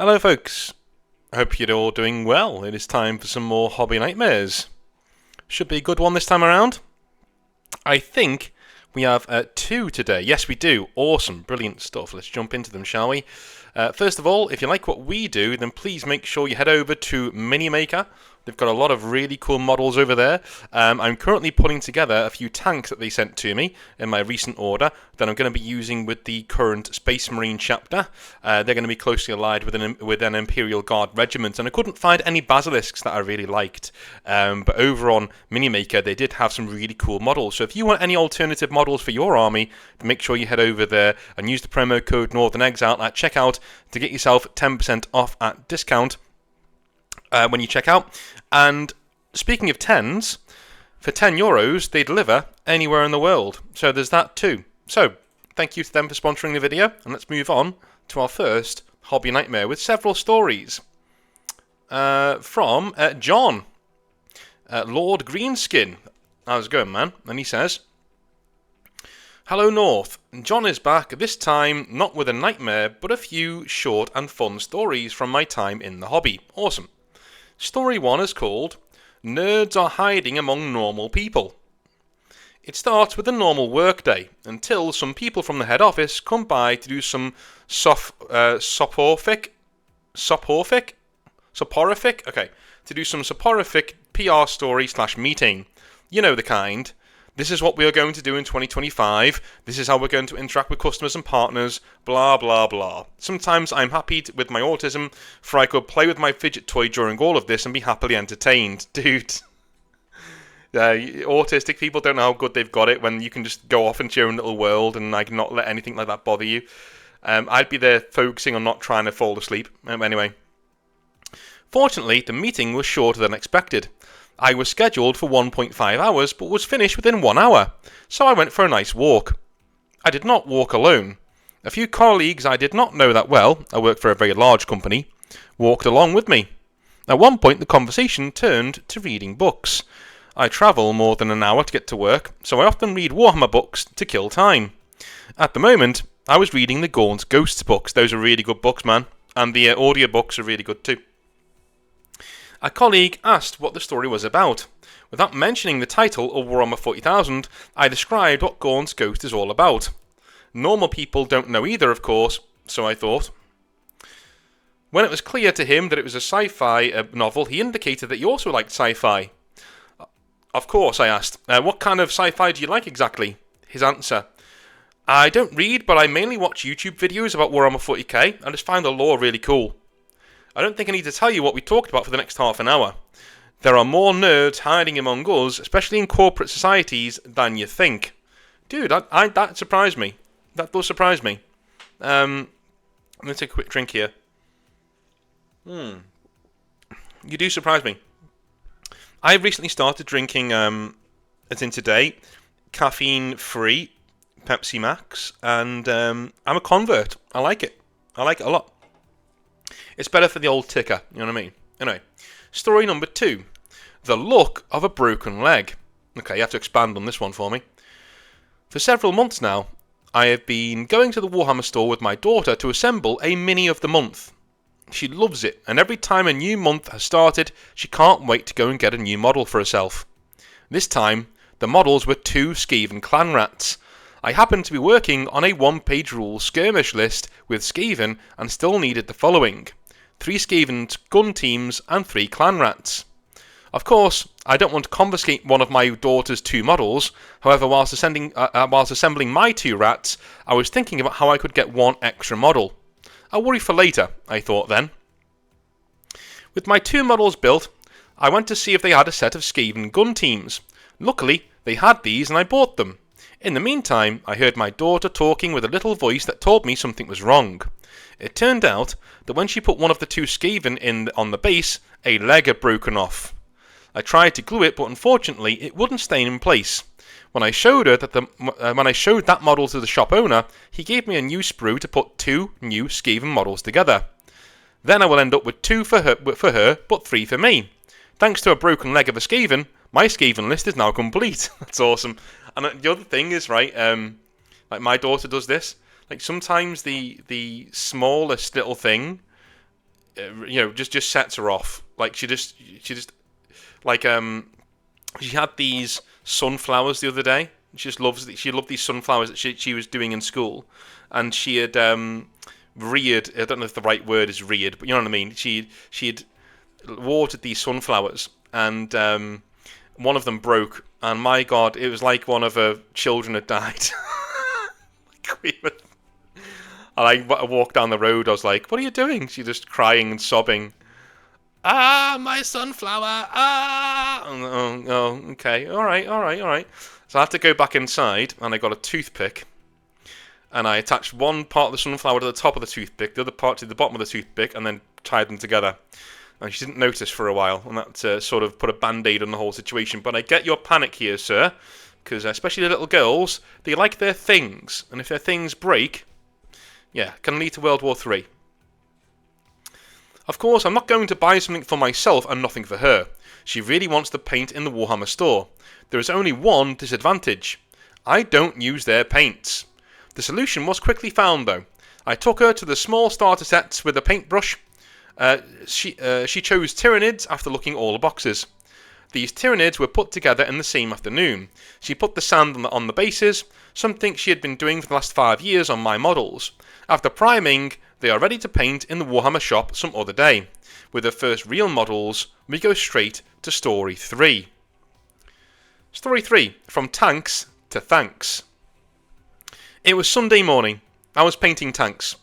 Hello folks, I hope you're all doing well. It is time for some more Hobby Nightmares. Should be a good one this time around. I think we have two today. Yes, we do. Awesome, brilliant stuff. Let's jump into them, shall we? First of all, if you like what we do, then please make sure you head over to Minimaker. They've got a lot of really cool models over there. I'm currently putting together a few tanks that they sent to me in my recent order that I'm going to be using with the current Space Marine chapter. They're going to be closely allied with an Imperial Guard regiment, and I couldn't find any basilisks that I really liked. But over on Minimaker, they did have some really cool models. So if you want any alternative models for your army, make sure you head over there and use the promo code Northern Exile at checkout to get yourself 10% off at discount. When you check out. And speaking of tens, for €10 they deliver anywhere in the world. So there's that too. So thank you to them for sponsoring the video, and let's move on to our first Hobby Nightmare with several stories from John, Lord Greenskin. How's it going, man? And he says, "Hello North, John is back, this time not with a nightmare, but a few short and fun stories from my time in the hobby. Awesome. Story 1 is called, Nerds Are Hiding Among Normal People. It starts with a normal workday, until some people from the head office come by to do some soporific PR story / meeting. You know the kind. This is what we are going to do in 2025. This is how we're going to interact with customers and partners. Blah, blah, blah. Sometimes I'm happy with my autism, for I could play with my fidget toy during all of this and be happily entertained." Dude. Autistic people don't know how good they've got it when you can just go off into your own little world and like not let anything like that bother you. I'd be there focusing on not trying to fall asleep. Anyway. Fortunately, the meeting was shorter than expected. I was scheduled for 1.5 hours, but was finished within 1 hour, so I went for a nice walk. I did not walk alone. A few colleagues I did not know that well, I work for a very large company, walked along with me. At one point the conversation turned to reading books. I travel more than an hour to get to work, so I often read Warhammer books to kill time. At the moment, I was reading the Gaunt's Ghosts books. Those are really good books, man, and the audio books are really good too. A colleague asked what the story was about. Without mentioning the title of Warhammer 40,000, I described what Gaunt's Ghost is all about. Normal people don't know either, of course, so I thought. When it was clear to him that it was a sci-fi novel, he indicated that he also liked sci-fi. Of course, I asked, what kind of sci-fi do you like exactly? His answer, I don't read, but I mainly watch YouTube videos about Warhammer 40k. I just find the lore really cool. I don't think I need to tell you what we talked about for the next half an hour. There are more nerds hiding among us, especially in corporate societies, than you think. Dude, that surprised me. That does surprise me. I'm going to take a quick drink here. You do surprise me. I've recently started drinking, as in today, caffeine-free Pepsi Max, and I'm a convert. I like it. I like it a lot. It's better for the old ticker, you know what I mean? Anyway, story number 2. The Look of a Broken Leg. Okay, you have to expand on this one for me. For several months now, I have been going to the Warhammer store with my daughter to assemble a mini of the month. She loves it, and every time a new month has started, she can't wait to go and get a new model for herself. This time, the models were 2 Skaven clan rats. I happened to be working on a 1-page rules skirmish list with Skaven and still needed the following. 3 Skaven gun teams and 3 clan rats. Of course, I don't want to confiscate one of my daughter's 2 models. However, whilst assembling my 2 rats, I was thinking about how I could get 1 extra model. I'll worry for later, I thought then. With my 2 models built, I went to see if they had a set of Skaven gun teams. Luckily, they had these and I bought them. In the meantime, I heard my daughter talking with a little voice that told me something was wrong. It turned out that when she put one of the 2 Skaven on the base, a leg had broken off. I tried to glue it, but unfortunately it wouldn't stay in place. When I showed that model to the shop owner, he gave me a new sprue to put 2 new Skaven models together. Then I will end up with 2 for her, but 3 for me. Thanks to a broken leg of a Skaven, my Skaven list is now complete. That's awesome. And the other thing is, right, like my daughter does this. Like sometimes the smallest little thing just sets her off. Like she just like she had these sunflowers the other day. She loved these sunflowers that she was doing in school, and she had reared. I don't know if the right word is reared, but you know what I mean. She had watered these sunflowers, and one of them broke, and my God, it was like one of her children had died. And I walked down the road. I was like, "What are you doing?" She's just crying and sobbing. Ah, my sunflower! Ah! Oh, okay. All right. So I had to go back inside, and I got a toothpick, and I attached one part of the sunflower to the top of the toothpick, the other part to the bottom of the toothpick, and then tied them together. And she didn't notice for a while, and that sort of put a band-aid on the whole situation. But I get your panic here, sir, because especially the little girls, they like their things, and if their things break, yeah, can lead to World War III. Of course, I'm not going to buy something for myself and nothing for her. She really wants the paint in the Warhammer store. There is only one disadvantage. I don't use their paints. The solution was quickly found, though. I took her to the small starter sets with a paintbrush. She chose Tyranids after looking all the boxes. These Tyranids were put together in the same afternoon. She put the sand on the bases, something she had been doing for the last 5 years on my models. After priming, they are ready to paint in the Warhammer shop some other day. With her first real models, we go straight to Story 3. Story 3, From Tanks to Thanks. It was Sunday morning. I was painting tanks.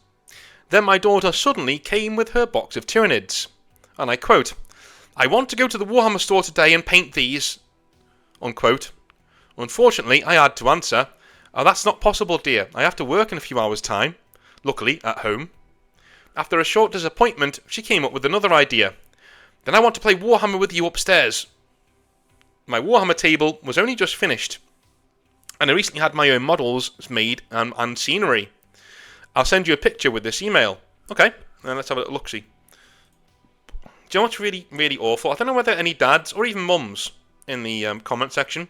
Then my daughter suddenly came with her box of Tyranids. And I quote, "I want to go to the Warhammer store today and paint these." Unquote. Unfortunately, I had to answer, "Oh, that's not possible, dear. I have to work in a few hours' time." Luckily, at home. After a short disappointment, she came up with another idea. "Then I want to play Warhammer with you upstairs." My Warhammer table was only just finished, and I recently had my own models made and scenery. I'll send you a picture with this email. Okay, then let's have a little look-see. Do you know what's really, really awful? I don't know whether any dads or even mums in the comment section.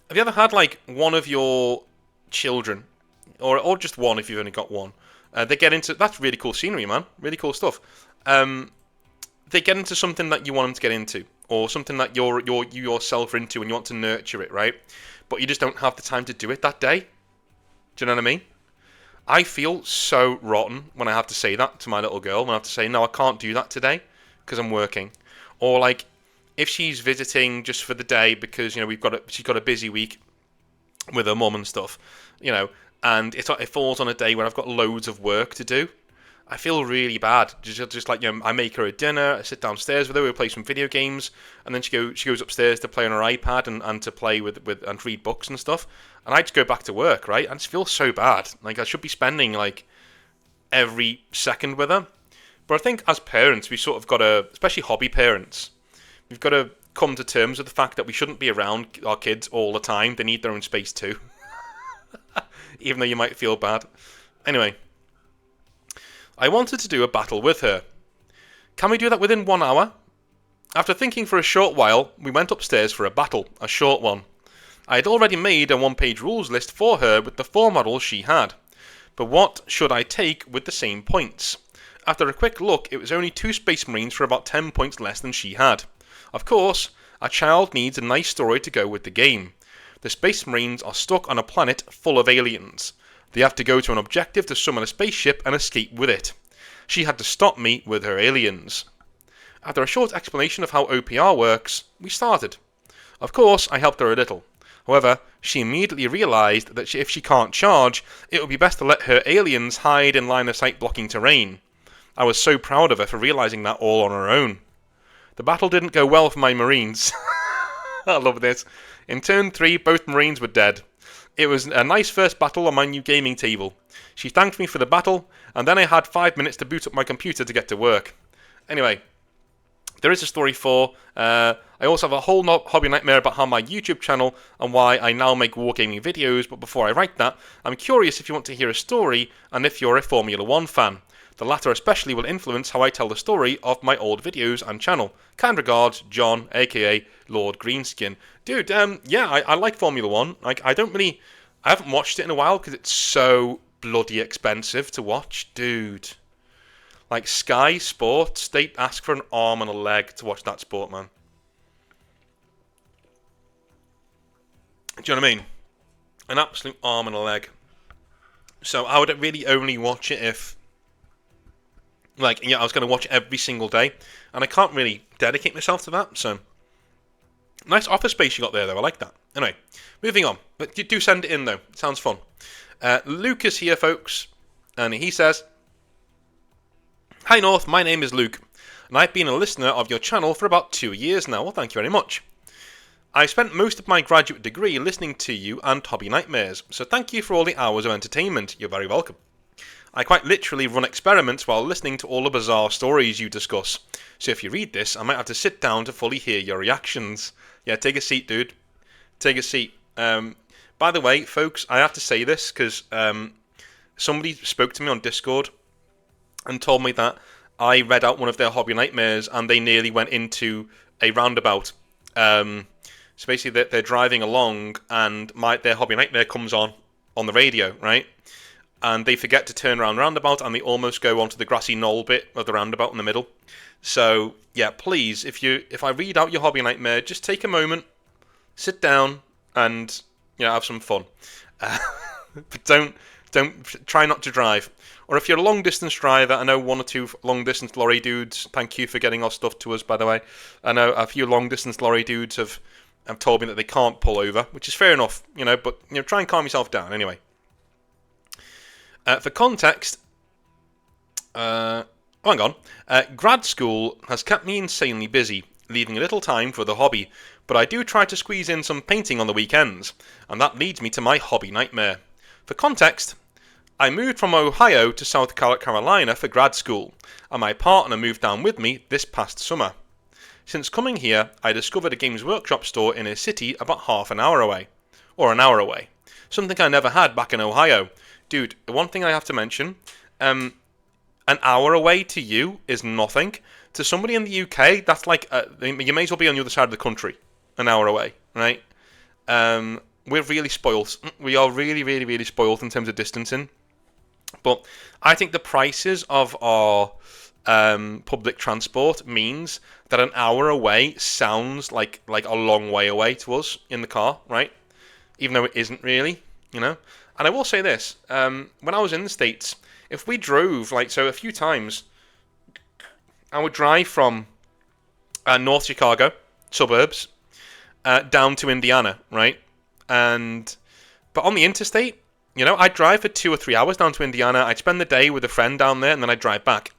Have you ever had like one of your children, or just one if you've only got one? They get into that's really cool scenery, man. Really cool stuff. They get into something that you want them to get into, or something that you yourself are into, and you want to nurture it, right? But you just don't have the time to do it that day. Do you know what I mean? I feel so rotten when I have to say that to my little girl. When I have to say, "No, I can't do that today because I'm working," or like if she's visiting just for the day because she's got a busy week with her mum and stuff, and it falls on a day when I've got loads of work to do. I feel really bad. Just like I make her a dinner, I sit downstairs with her, we play some video games, and then she goes upstairs to play on her iPad and to play with and read books and stuff. And I just go back to work, right? I just feel so bad. Like I should be spending like every second with her. But I think as parents, we sort of got to, especially hobby parents, we've got to come to terms with the fact that we shouldn't be around our kids all the time. They need their own space too. Even though you might feel bad. Anyway. I wanted to do a battle with her. Can we do that within 1 hour? After thinking for a short while, we went upstairs for a battle, a short one. I had already made a 1-page rules list for her with the 4 models she had. But what should I take with the same points? After a quick look, it was only 2 Space Marines for about 10 points less than she had. Of course, a child needs a nice story to go with the game. The Space Marines are stuck on a planet full of aliens. They have to go to an objective to summon a spaceship and escape with it. She had to stop me with her aliens. After a short explanation of how OPR works, we started. Of course, I helped her a little. However, she immediately realised that if she can't charge, it would be best to let her aliens hide in line of sight blocking terrain. I was so proud of her for realising that all on her own. The battle didn't go well for my Marines. I love this. In turn 3, both Marines were dead. It was a nice first battle on my new gaming table. She thanked me for the battle, and then I had 5 minutes to boot up my computer to get to work. Anyway, there is a story 4. I also have a whole hobby nightmare about how my YouTube channel and why I now make wargaming videos, but before I write that, I'm curious if you want to hear a story and if you're a Formula 1 fan. The latter especially will influence how I tell the story of my old videos and channel. Kind regards, John, aka Lord Greenskin. Dude, yeah, I like Formula 1. Like, I haven't watched it in a while because it's so bloody expensive to watch. Dude. Like Sky Sports, they ask for an arm and a leg to watch that sport, man. Do you know what I mean? An absolute arm and a leg. So I would really only watch it if, like, I was going to watch it every single day, and I can't really dedicate myself to that. So nice office space you got there, though. I like that. Anyway, moving on. But do send it in, though. It sounds fun. Luke is here, folks, and he says, "Hi North, my name is Luke, and I've been a listener of your channel for about 2 years now. Well, thank you very much. I spent most of my graduate degree listening to you and Hobby Nightmares, so thank you for all the hours of entertainment. You're very welcome. I quite literally run experiments while listening to all the bizarre stories you discuss, so if you read this, I might have to sit down to fully hear your reactions." Yeah, take a seat, dude. Take a seat. By the way, folks, I have to say this because somebody spoke to me on Discord and told me that I read out one of their Hobby Nightmares and they nearly went into a roundabout. So basically, they're driving along, and their Hobby Nightmare comes on the radio, right? And they forget to turn around the roundabout, and they almost go onto the grassy knoll bit of the roundabout in the middle. So yeah, please, if I read out your Hobby Nightmare, just take a moment, sit down, and have some fun. But don't try not to drive. Or if you're a long distance driver, I know 1 or 2 long distance lorry dudes. Thank you for getting our stuff to us, by the way. I know a few long distance lorry dudes have told me that they can't pull over, which is fair enough, but try and calm yourself down anyway. For context, hang on. Grad school has kept me insanely busy, leaving a little time for the hobby, but I do try to squeeze in some painting on the weekends, and that leads me to my Hobby Nightmare. For context, I moved from Ohio to South Carolina for grad school, and my partner moved down with me this past summer. Since coming here, I discovered a Games Workshop store in a city about half an hour away. Or an hour away. Something I never had back in Ohio. Dude, one thing I have to mention, an hour away to you is nothing. To somebody in the UK, that's like, you may as well be on the other side of the country, an hour away, right? We're really spoilt. We are really, really, really spoilt in terms of distancing. But I think the prices of our public transport means that an hour away sounds like a long way away to us in the car, right? Even though it isn't really, And I will say this, when I was in the States, if we drove, a few times, I would drive from North Chicago, suburbs, down to Indiana, right? But on the interstate, I'd drive for 2 or 3 hours down to Indiana, I'd spend the day with a friend down there, and then I'd drive back.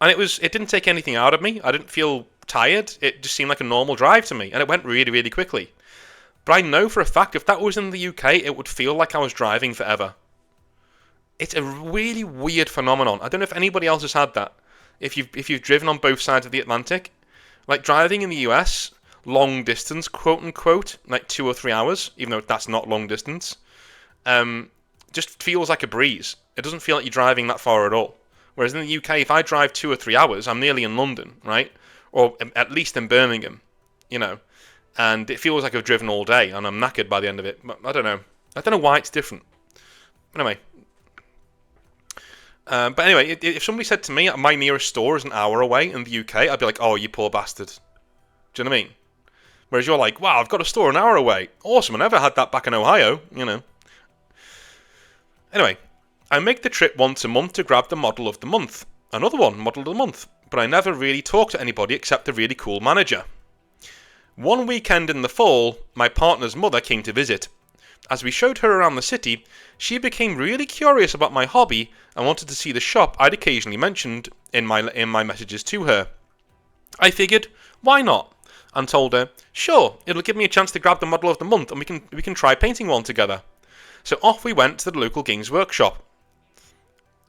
And it didn't take anything out of me. I didn't feel tired. It just seemed like a normal drive to me. And it went really, really quickly. But I know for a fact if that was in the UK, it would feel like I was driving forever. It's a really weird phenomenon. I don't know if anybody else has had that. If you've driven on both sides of the Atlantic. Like driving in the US, long distance, quote unquote, like 2 or 3 hours, even though that's not long distance, just feels like a breeze. It doesn't feel like you're driving that far at all. Whereas in the UK, if I drive 2 or 3 hours, I'm nearly in London, right? Or at least in Birmingham, And it feels like I've driven all day, and I'm knackered by the end of it. But I don't know. I don't know why it's different. Anyway. But anyway, if somebody said to me, my nearest store is an hour away in the UK, I'd be like, oh, you poor bastard. Do you know what I mean? Whereas you're like, wow, I've got a store an hour away. Awesome, I never had that back in Ohio, Anyway. I make the trip once a month to grab the model of the month. Another one, model of the month. But I never really talk to anybody except the really cool manager. One weekend in the fall, my partner's mother came to visit. As we showed her around the city, she became really curious about my hobby and wanted to see the shop I'd occasionally mentioned in my messages to her. I figured, why not? And told her, sure, it'll give me a chance to grab the model of the month and we can try painting one together. So off we went to the local Games Workshop.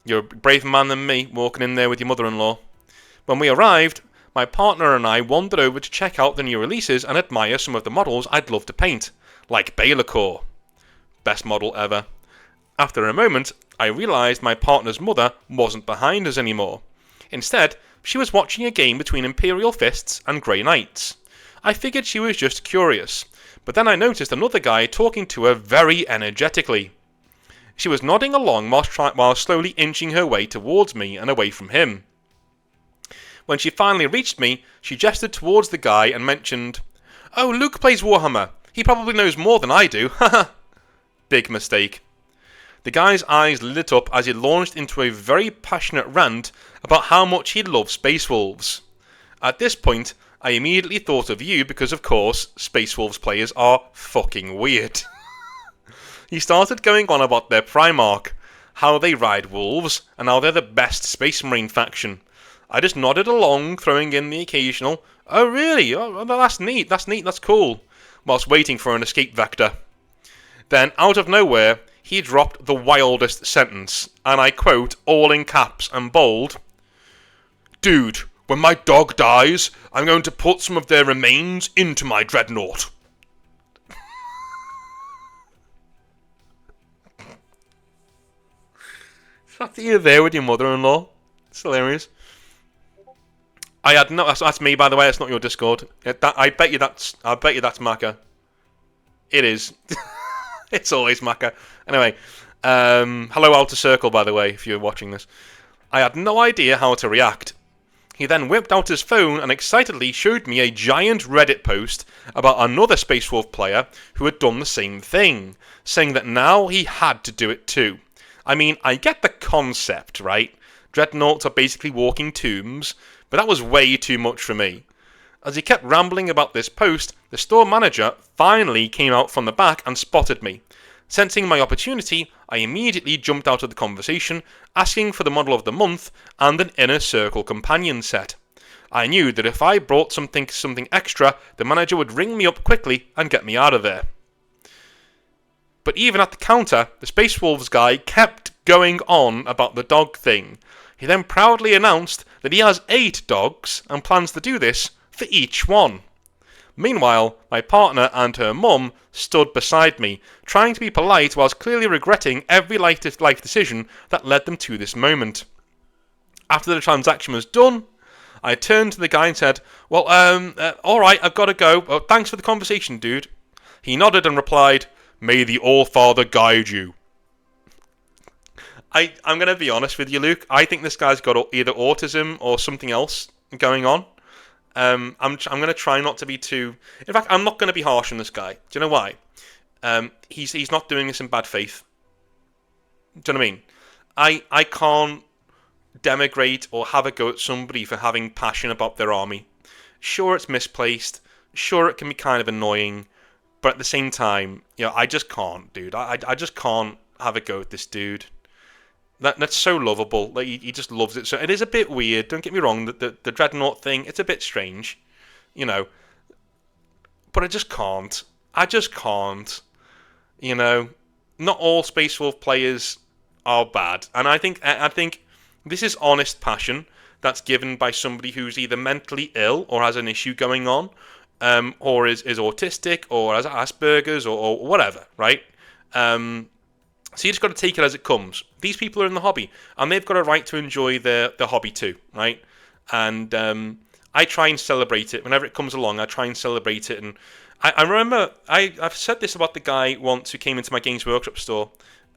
You're a braver man than me, walking in there with your mother-in-law. When we arrived, my partner and I wandered over to check out the new releases and admire some of the models I'd love to paint, like Baylacor. Best model ever. After a moment, I realised my partner's mother wasn't behind us anymore. Instead, she was watching a game between Imperial Fists and Grey Knights. I figured she was just curious, but then I noticed another guy talking to her very energetically. She was nodding along while slowly inching her way towards me and away from him. When she finally reached me, she gestured towards the guy and mentioned, "Oh, Luke plays Warhammer. He probably knows more than I do. Haha." Big mistake. The guy's eyes lit up as he launched into a very passionate rant about how much he loves Space Wolves. At this point, I immediately thought of you because, of course, Space Wolves players are fucking weird. He started going on about their Primarch, how they ride wolves, and how they're the best Space Marine faction. I just nodded along, throwing in the occasional, "Oh really? Oh, that's neat, that's cool," whilst waiting for an escape vector. Then, out of nowhere, he dropped the wildest sentence, and I quote, all in caps and bold, "Dude, when my dog dies, I'm going to put some of their remains into my dreadnought." The fact that you're there with your mother-in-law, it's hilarious. I had no. That's me, by the way. It's not your Discord. I bet you that's Macca. It is. It's always Macca. Anyway, hello Outer Circle, by the way, if you're watching this. I had no idea how to react. He then whipped out his phone and excitedly showed me a giant Reddit post about another Space Wolf player who had done the same thing, saying that now he had to do it too. I mean, I get the concept, right? Dreadnoughts are basically walking tombs, but that was way too much for me. As he kept rambling about this post, the store manager finally came out from the back and spotted me. Sensing my opportunity, I immediately jumped out of the conversation, asking for the model of the month and an inner circle companion set. I knew that if I brought something extra, the manager would ring me up quickly and get me out of there. But even at the counter, the Space Wolves guy kept going on about the dog thing. He then proudly announced that he has 8 dogs and plans to do this for each one. Meanwhile, my partner and her mum stood beside me, trying to be polite whilst clearly regretting every life decision that led them to this moment. After the transaction was done, I turned to the guy and said, "Well, alright, I've got to go. Well, thanks for the conversation, dude." He nodded and replied, "May the All-Father guide you." I'm going to be honest with you, Luke. I think this guy's got either autism or something else going on. I'm going to try not to be too... In fact, I'm not going to be harsh on this guy. Do you know why? He's not doing this in bad faith. Do you know what I mean? I can't denigrate or have a go at somebody for having passion about their army. Sure, it's misplaced. Sure, it can be kind of annoying. But at the same time, I just can't, dude. I just can't have a go at this dude. That's so lovable. Like he just loves it. So it is a bit weird. Don't get me wrong. The dreadnought thing, it's a bit strange, But I just can't. Not all Space Wolf players are bad, and I think this is honest passion that's given by somebody who's either mentally ill or has an issue going on, or is autistic or has Asperger's or whatever, right? So you just got to take it as it comes. These people are in the hobby, and they've got a right to enjoy their hobby too, right? And I try and celebrate it. Whenever it comes along, I try and celebrate it. And I remember, I've said this about the guy once who came into my Games Workshop store.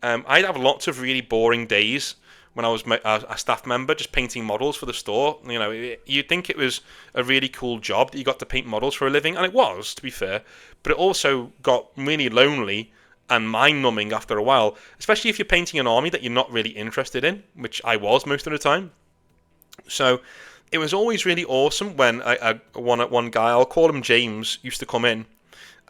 I'd have lots of really boring days when I was a staff member, just painting models for the store. You'd think it was a really cool job that you got to paint models for a living, and it was, to be fair. But it also got really lonely and mind-numbing after a while, especially if you're painting an army that you're not really interested in, which I was most of the time. So it was always really awesome when one guy, I'll call him James, used to come in.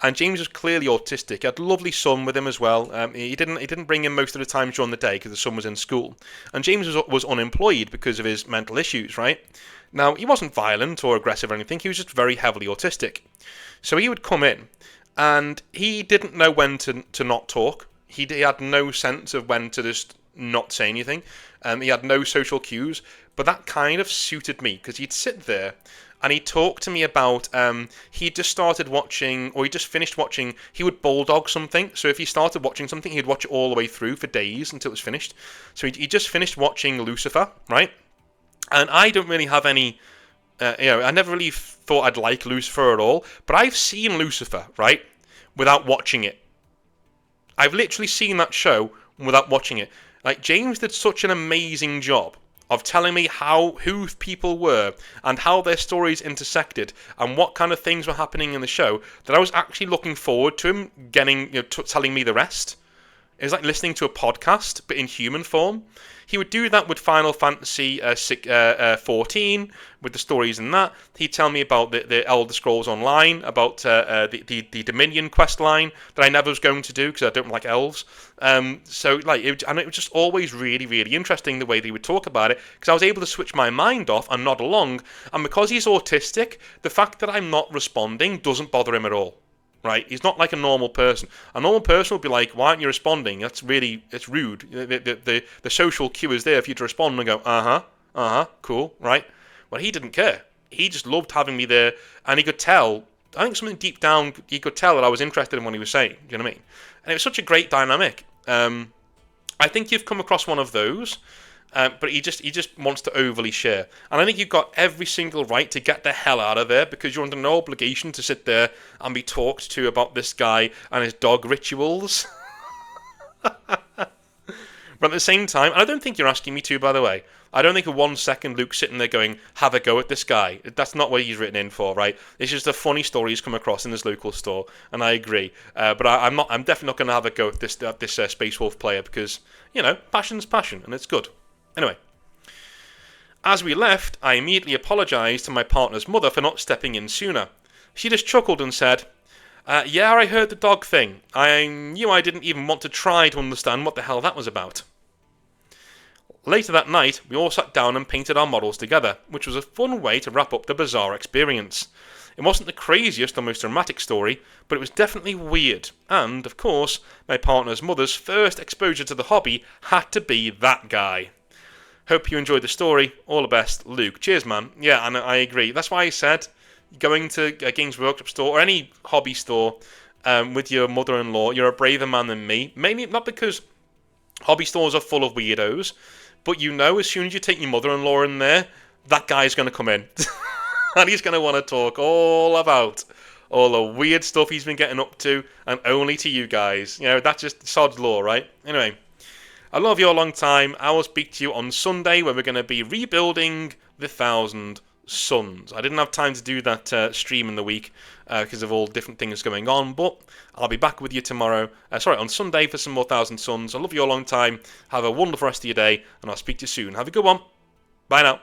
And James was clearly autistic. He had a lovely son with him as well. He didn't bring him most of the time during the day because the son was in school. And James was unemployed because of his mental issues, right? Now, he wasn't violent or aggressive or anything. He was just very heavily autistic. So he would come in, and he didn't know when to not talk. He had no sense of when to just not say anything. He had no social cues. But that kind of suited me, because he'd sit there and he'd talk to me about, he just started watching, or he just finished watching, he would bulldog something. So if he started watching something, he'd watch it all the way through for days until it was finished. So he just finished watching Lucifer, right? And I don't really have any... I never really thought I'd like Lucifer at all, but I've seen Lucifer, right, without watching it. I've literally seen that show without watching it. Like, James did such an amazing job of telling me who people were and how their stories intersected and what kind of things were happening in the show, that I was actually looking forward to him telling me the rest. It was like listening to a podcast, but in human form. He would do that with Final Fantasy 14, with the stories in that. He'd tell me about the Elder Scrolls Online, about the Dominion quest line that I never was going to do because I don't like elves. And it was just always really, really interesting the way they would talk about it, because I was able to switch my mind off and nod along. And because he's autistic, the fact that I'm not responding doesn't bother him at all. Right, he's not like a normal person. A normal person would be like, "Why aren't you responding? It's rude. The social cue is there for you to respond and go, cool, right." Well, he didn't care. He just loved having me there, and he could tell. I think something deep down, he could tell that I was interested in what he was saying. You know what I mean? And it was such a great dynamic. I think you've come across one of those. But he just wants to overly share. And I think you've got every single right to get the hell out of there, because you're under no obligation to sit there and be talked to about this guy and his dog rituals. But at the same time, and I don't think you're asking me to, by the way. I don't think for 1 second Luke's sitting there going, have a go at this guy. That's not what he's written in for, right? It's just a funny story he's come across in this local store, and I agree. But I'm definitely not going to have a go at this Space Wolf player, because, passion's passion, and it's good. Anyway, as we left, I immediately apologised to my partner's mother for not stepping in sooner. She just chuckled and said, "Yeah, I heard the dog thing. I knew I didn't even want to try to understand what the hell that was about." Later that night, we all sat down and painted our models together, which was a fun way to wrap up the bizarre experience. It wasn't the craziest or most dramatic story, but it was definitely weird, and, of course, my partner's mother's first exposure to the hobby had to be that guy. Hope you enjoyed the story. All the best, Luke. Cheers, man. Yeah, and I agree. That's why I said going to a Games Workshop store or any hobby store with your mother-in-law, you're a braver man than me. Mainly not because hobby stores are full of weirdos, but as soon as you take your mother-in-law in there, that guy's going to come in. And he's going to want to talk all about all the weird stuff he's been getting up to, and only to you guys. That's just sod's law, right? Anyway. I love you a long time. I will speak to you on Sunday, where we're going to be rebuilding the Thousand Suns. I didn't have time to do that stream in the week because of all different things going on, but I'll be back with you tomorrow. On Sunday for some more Thousand Suns. I love you a long time. Have a wonderful rest of your day, and I'll speak to you soon. Have a good one. Bye now.